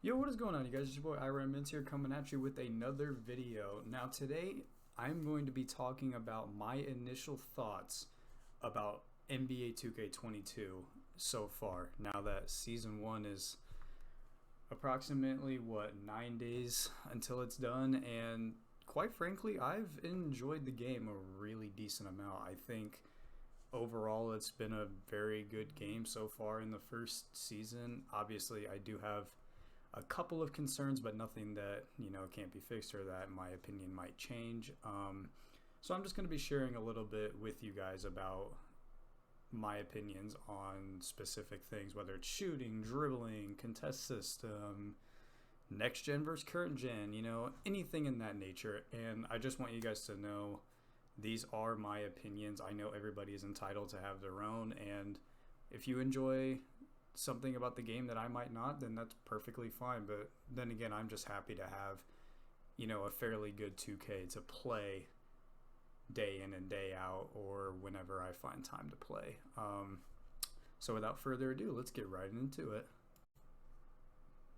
Yo, what is going on, you guys? It's your boy Iron Mints here coming at you with another video. Now, today I'm going to be talking about my initial thoughts about NBA 2K22 so far. Now that season one is approximately, 9 days until it's done, and quite frankly, I've enjoyed the game a really decent amount. I think overall it's been a very good game so far in the first season. Obviously, I do have a couple of concerns, but nothing that can't be fixed or that, in my opinion, might change. So I'm just going to be sharing a little bit with you guys about my opinions on specific things, whether it's shooting, dribbling, contest system, next gen versus current gen, anything in that nature. And I just want you guys to know these are my opinions. I know everybody is entitled to have their own, and if you enjoy something about the game that I might not, then that's perfectly fine. But then again, I'm just happy to have, a fairly good 2K to play day in and day out or whenever I find time to play. So without further ado, let's get right into it.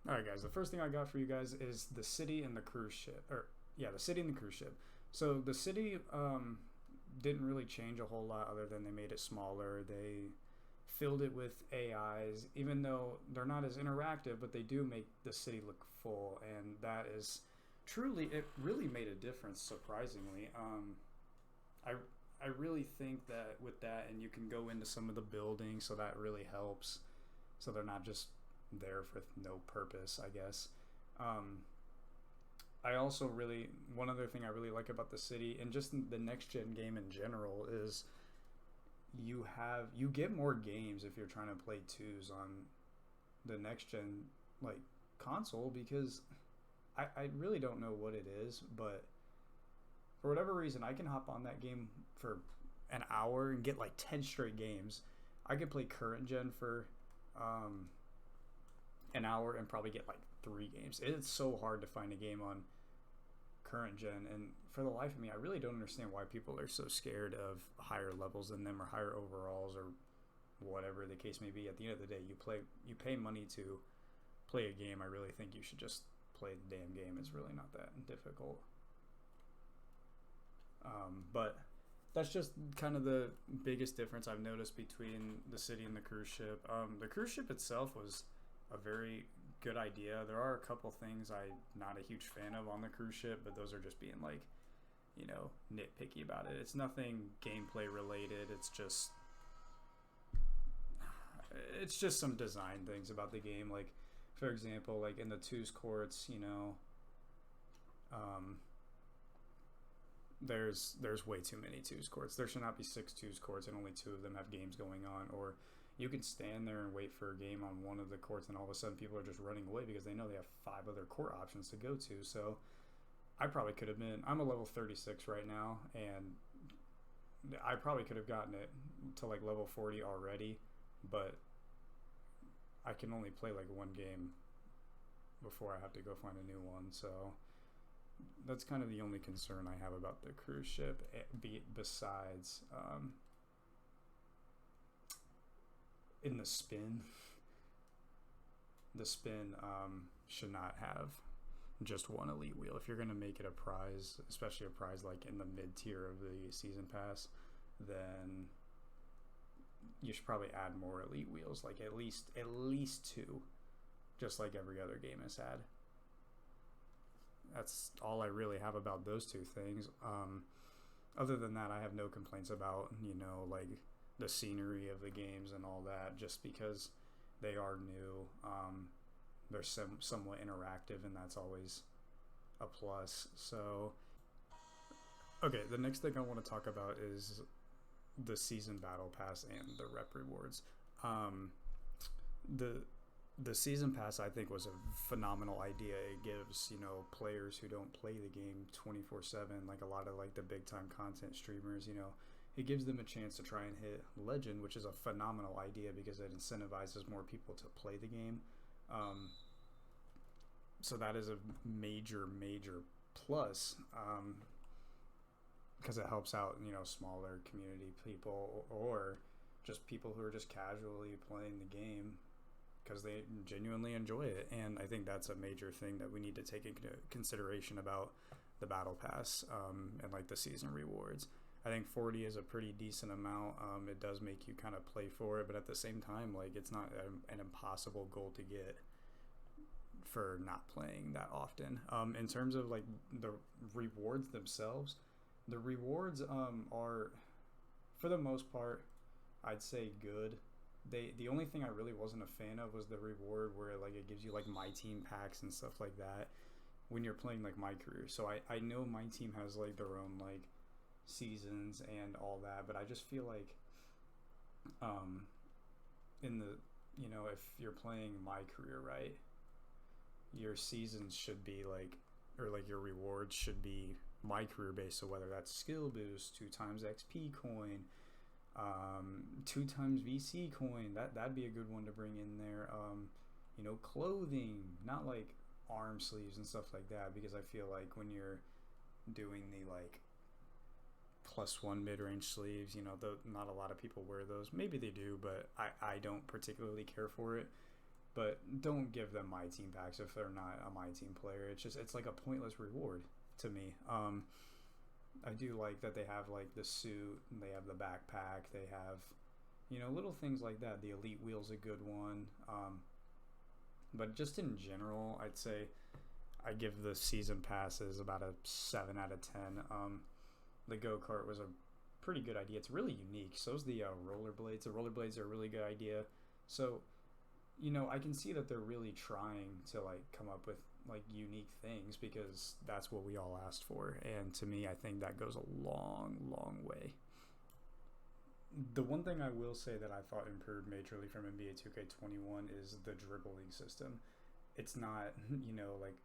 Alright, guys, the first thing I got for you guys is the city and the cruise ship. The city and the cruise ship. So the city didn't really change a whole lot other than they made it smaller. They filled it with AIs, even though they're not as interactive, but they do make the city look full, and that is truly, it really made a difference, surprisingly. I, I really think that with that, and you can go into some of the buildings, so that really helps. So they're not just there for no purpose, I guess. Um, I also really, one other thing I really like about the city and just the next gen game in general is you get more games if you're trying to play twos on the next gen like console, because I really don't know what it is, but for whatever reason I can hop on that game for an hour and get like 10 straight games. I could play current gen for um, an hour and probably get like 3 games. It's so hard to find a game on current gen, and for the life of me I really don't understand why people are so scared of higher levels than them or higher overalls or whatever the case may be. At the end of the day, you pay money to play a game. I really think you should just play the damn game. It's really not that difficult. But that's just kind of the biggest difference I've noticed between the city and the cruise ship. The cruise ship itself was a very good idea. There are a couple things I'm not a huge fan of on the cruise ship, but those are just being like, nitpicky about it. It's nothing gameplay related. It's just some design things about the game. Like, for example, like in the twos courts, um, there's way too many twos courts. There should not be six twos courts and only two of them have games going on. Or you can stand there and wait for a game on one of the courts, and all of a sudden people are just running away because they know they have five other court options to go to. So I probably could have been. I'm a level 36 right now, and I probably could have gotten it to like level 40 already, but I can only play like one game before I have to go find a new one. So that's kind of the only concern I have about the cruise ship. Besides, in the spin should not have just one elite wheel. If you're going to make it a prize, especially a prize like in the mid tier of the season pass, then you should probably add more elite wheels, like at least two, just like every other game has had. That's all I really have about those two things. Other than that, I have no complaints about like the scenery of the games and all that, just because they are new. They're somewhat interactive, and that's always a plus. So, okay, the next thing I want to talk about is the season battle pass and the rep rewards. Um, the the season pass, I think, was a phenomenal idea. It gives players who don't play the game 24/7, like a lot of like the big time content streamers, it gives them a chance to try and hit legend, which is a phenomenal idea because it incentivizes more people to play the game. Um, so that is a major plus, because it helps out smaller community people or just people who are just casually playing the game, because they genuinely enjoy it. And I think that's a major thing that we need to take into consideration about the battle pass, and like the season rewards. I think 40 is a pretty decent amount. It does make you kind of play for it, but at the same time, like, it's not an impossible goal to get for not playing that often. In terms of like the rewards themselves, the rewards are, for the most part, I'd say good. The only thing I really wasn't a fan of was the reward where like it gives you like my team packs and stuff like that when you're playing like my career. So I know my team has like their own like seasons and all that, but I just feel like in the, you know, if you're playing my career, right, your seasons should be like, or like your rewards should be my career based. So whether that's skill boost, 2 times XP coin, 2 times VC coin, that'd be a good one to bring in there. You know, clothing, not like arm sleeves and stuff like that, because I feel like when you're doing the like +1 mid-range sleeves, you know, not a lot of people wear those. Maybe they do, but I don't particularly care for it. But don't give them my team packs if they're not a my team player. It's like a pointless reward to me. I do like that they have like the suit, and they have the backpack, they have, you know, little things like that. The elite wheel's a good one. But just in general, I'd say I give the season passes about a 7 out of 10. The go-kart was a pretty good idea. It's really unique. So is the rollerblades. The rollerblades are a really good idea. So, you know, I can see that they're really trying to like come up with like unique things, because that's what we all asked for. And to me, I think that goes a long way. The one thing I will say that I thought improved majorly from NBA 2K21 is the dribbling system. It's not, you know, like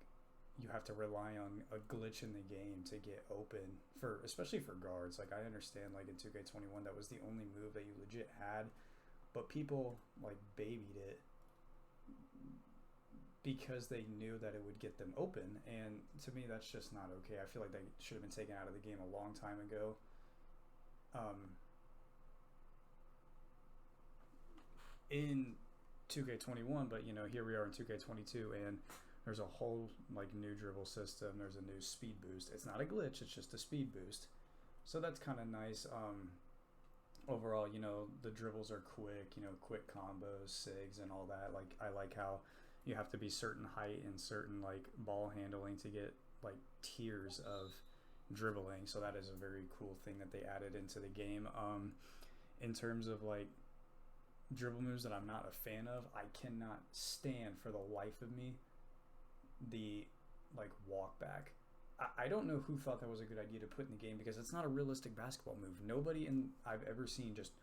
you have to rely on a glitch in the game to get open, for especially for guards. Like, I understand like in 2K21 that was the only move that you legit had, but people like babied it because they knew that it would get them open, and to me that's just not okay. I feel like they should have been taken out of the game a long time ago. In 2K21, but you know, here we are in 2K22, and there's a whole like new dribble system. There's a new speed boost. It's not a glitch, it's just a speed boost, so that's kind of nice. Overall, you know, the dribbles are quick, you know, quick combos, sigs, and all that. Like, I like how you have to be certain height and certain like ball handling to get like tiers of dribbling. So that is a very cool thing that they added into the game. In terms of like dribble moves that I'm not a fan of, I cannot stand for the life of me the like walk back. I don't know who thought that was a good idea to put in the game, because it's not a realistic basketball move. Nobody I've ever seen just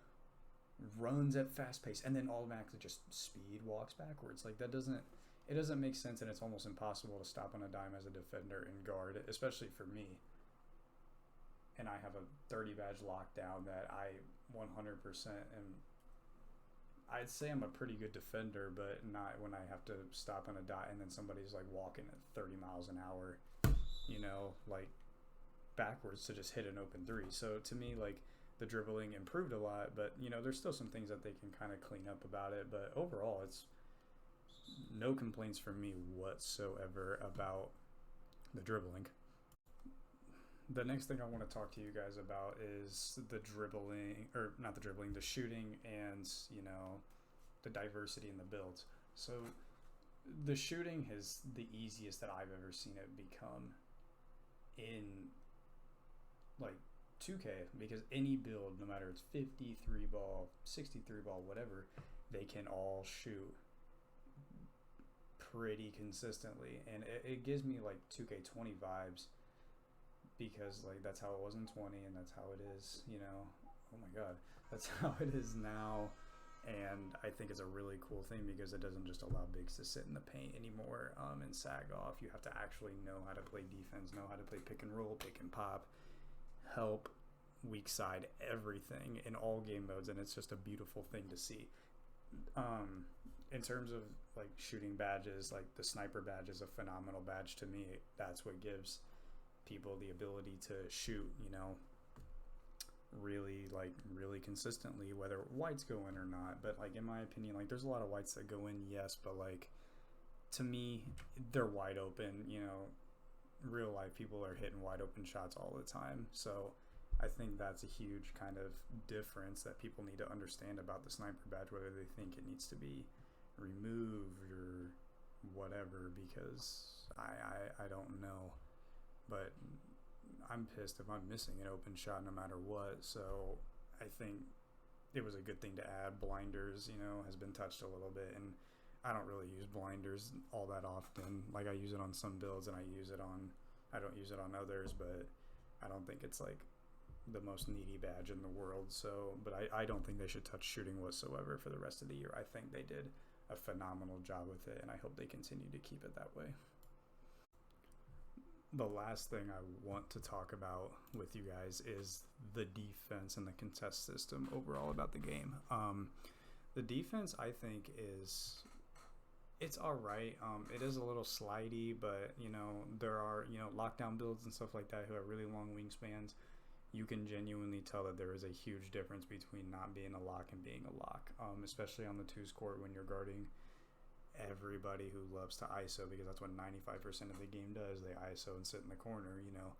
runs at fast pace and then automatically just speed walks backwards. Like, it doesn't make sense, and it's almost impossible to stop on a dime as a defender and guard, especially for me. And I have a 30 badge lockdown that I 100% am. I'd say I'm a pretty good defender, but not when I have to stop on a dot and then somebody's like walking at 30 miles an hour, you know, like backwards to just hit an open 3. So to me, like, the dribbling improved a lot, but you know, there's still some things that they can kind of clean up about it. But overall, it's no complaints from me whatsoever about the dribbling. The next thing I want to talk to you guys about is the dribbling, or not the dribbling, the shooting, and, you know, the diversity in the builds. So the shooting is the easiest that I've ever seen it become in like 2K, because any build, no matter it's 53 ball, 63 ball, whatever, they can all shoot pretty consistently, and it gives me like 2K20 vibes, because like that's how it was in 20, and that's how it is, you know, oh my god, that's how it is now. And I think it's a really cool thing, because it doesn't just allow bigs to sit in the paint anymore and sag off. You have to actually know how to play defense, know how to play pick and roll, pick and pop, help, weak side, everything in all game modes, and it's just a beautiful thing to see. In terms of like shooting badges, like the sniper badge is a phenomenal badge to me. That's what gives people the ability to shoot, you know. really consistently, whether whites go in or not. But like in my opinion, like there's a lot of whites that go in, yes, but like to me, they're wide open. You know, real life people are hitting wide open shots all the time. So I think that's a huge kind of difference that people need to understand about the sniper badge, whether they think it needs to be removed or whatever, because I don't know. But I'm pissed if I'm missing an open shot no matter what. So I think it was a good thing to add. Blinders, you know, has been touched a little bit, and I don't really use blinders all that often. Like I use it on some builds and I don't use it on others, but I don't think it's like the most needy badge in the world. So, but I don't think they should touch shooting whatsoever for the rest of the year. I think they did a phenomenal job with it, and I hope they continue to keep it that way. The last thing I want to talk about with you guys is the defense and the contest system overall about the game. The defense, I think, it's all right. It is a little slidey, but you know, there are, you know, lockdown builds and stuff like that who have really long wingspans. You can genuinely tell that there is a huge difference between not being a lock and being a lock, especially on the twos court when you're guarding everybody who loves to ISO, because that's what 95% of the game does. They ISO and sit in the corner. You know,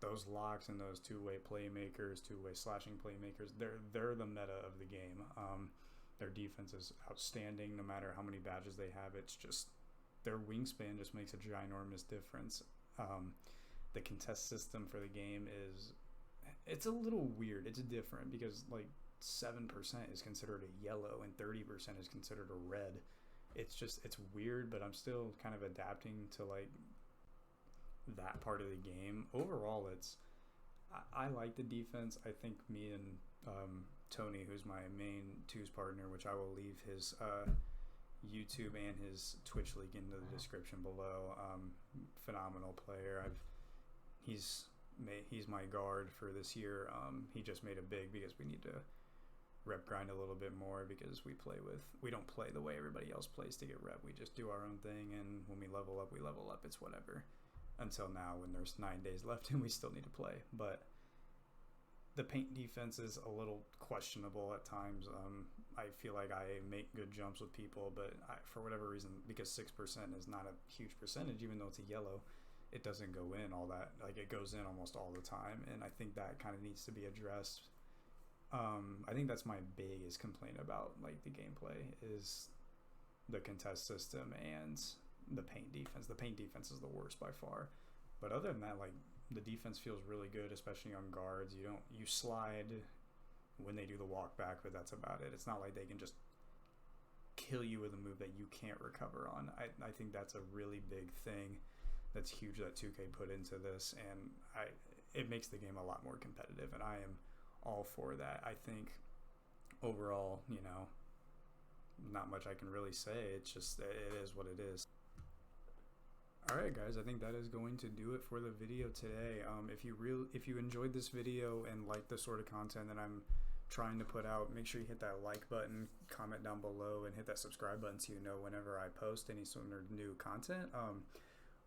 those locks and those two-way playmakers, two-way slashing playmakers, they're the meta of the game. Their defense is outstanding no matter how many badges they have. It's just their wingspan just makes a ginormous difference. The contest system for the game it's a little weird. It's different because like 7% is considered a yellow and 30% is considered a red. It's weird, but I'm still kind of adapting to like that part of the game. Overall, I like the defense. I think me and Tony, who's my main twos partner, which I will leave his YouTube and his Twitch link in the description below. Phenomenal player. He's my guard for this year. He just made a big because we need to rep grind a little bit more, because we don't play the way everybody else plays to get rep. We just do our own thing, and when we level up, it's whatever. Until now, when there's 9 days left and we still need to play. But the paint defense is a little questionable at times. I feel like I make good jumps with people, but for whatever reason, because 6% is not a huge percentage, even though it's a yellow, it doesn't go in all that. Like, it goes in almost all the time, and I think that kind of needs to be addressed. I think that's my biggest complaint about like the gameplay is the contest system and the paint defense. The paint defense is the worst by far, but other than that, like the defense feels really good, especially on guards. You slide when they do the walk back, but that's about it. It's not like they can just kill you with a move that you can't recover on. I think that's a really big thing that's huge that 2K put into this, and it makes the game a lot more competitive, and I am all for that. I think overall, you know, not much I can really say. It's just, it is what it is. Alright guys, I think that is going to do it for the video today. If you enjoyed this video and like the sort of content that I'm trying to put out, make sure you hit that like button, comment down below, and hit that subscribe button so you know whenever I post any sort of new content.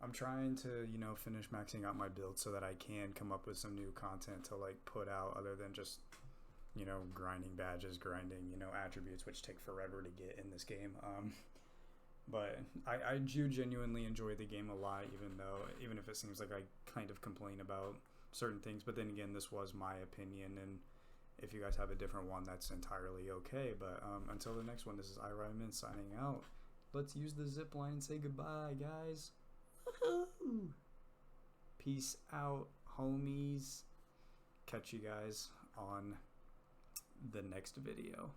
I'm trying to, you know, finish maxing out my build so that I can come up with some new content to like put out, other than just, you know, grinding badges, grinding, you know, attributes, which take forever to get in this game. But I do genuinely enjoy the game a lot, even if it seems like I kind of complain about certain things. But then again, this was my opinion, and if you guys have a different one, that's entirely okay. But until the next one, this is iRyman signing out. Let's use the zip line and say goodbye, guys. Peace out, homies. Catch you guys on the next video.